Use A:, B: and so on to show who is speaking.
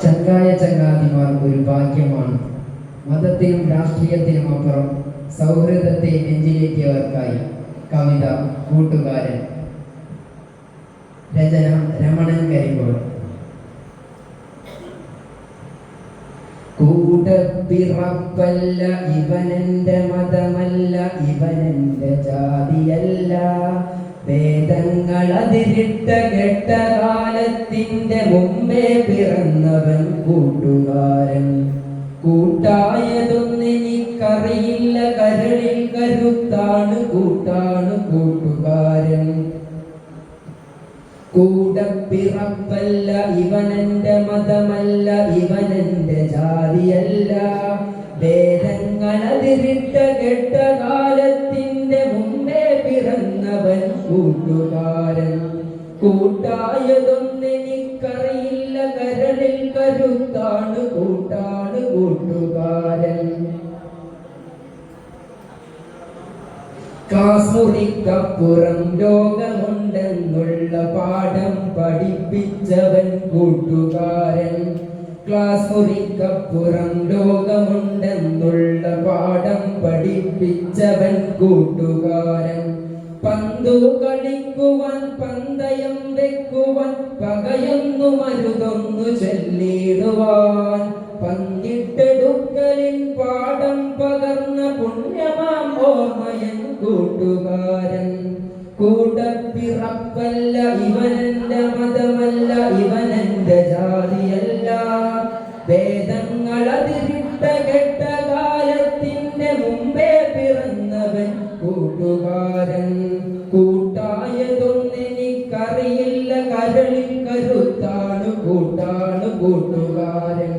A: ചങ്കായ ചങ്ങാതിമാർ ഒരു ഭാഗ്യമാണ്. മതത്തിനും രാഷ്ട്രീയത്തിനും അപ്പുറം സൗഹൃദത്തെ നെഞ്ചിലേറ്റിയവർക്കായി കവിത കൂട്ടുകാരൻ. രചന രമണൻ കരിമ്പോൾ. കൂടപ്പിറപ്പല്ല ഇവനെന്റെ മതമല്ല, ഇവനെന്റെ ജാതിയല്ല. വേദങ്ങൾ അതിരിട്ട കെട്ട കാലത്തിന്റെ മുമ്പേ പിറന്നവൻ കൂട്ടുകാരൻ. കൂട്ടായതൊന്നെനിക്കറിയില്ല, കരളിൽ കരുത്താണ് കൂട്ടാണ് കൂട്ടുകാരൻ. കൂടപ്പിറപ്പല്ല ഇവനെന്റെ മതമല്ല, ഇവനെന്റെ ജാതിയല്ല. വേദങ്ങൾ അതിരിട്ട കെട്ട കാലത്തിന്റെ മുമ്പേ പിറന്നവൻ കൂട്ടുകാരൻ. കൂട്ടായതൊന്നെനിക്കറിയില്ല, കരളിൽ കരുത്താണ് കൂട്ടാണ് കൂട്ടുകാരൻ. ക്ലാസ് മുറിക്കപ്പുറം ലോകമുണ്ടെന്നുള്ള പാഠം പഠിപ്പിച്ചവൻ കൂട്ടുകാരൻ. ക്ലാസ് മുറിക്കപ്പുറം ലോകമുണ്ടെന്നുള്ള പാഠം പഠിപ്പിച്ചവൻ കൂട്ടുകാരൻ. പന്തു കളിക്കുവാൻ പന്തയം വെക്കുവാൻ പകയൊന്നു മരുതൊന്നു ചൊല്ലിടുവാൻ പങ്കിട്ടെടുക്കലിൻ പാഠം പകർന്ന പുണ്യമാം ഓർമ്മയൻ കൂട്ടുകാരൻ. കൂടപ്പിറപ്പല്ല ഇവനെന്റെ മതമല്ല, ഇവനെന്റെ ജാതിയല്ല. വേദങ്ങൾ അതിരിട്ട കെട്ട കാലത്തിന്റെ മുമ്പേ പിറന്നവൻ കൂട്ടുകാരൻ. കൂട്ടായതൊന്നെനിക്കറിയില്ല, കരളിൽ കരുത്താണ് കൂട്ടാണ് കൂട്ടുകാരൻ.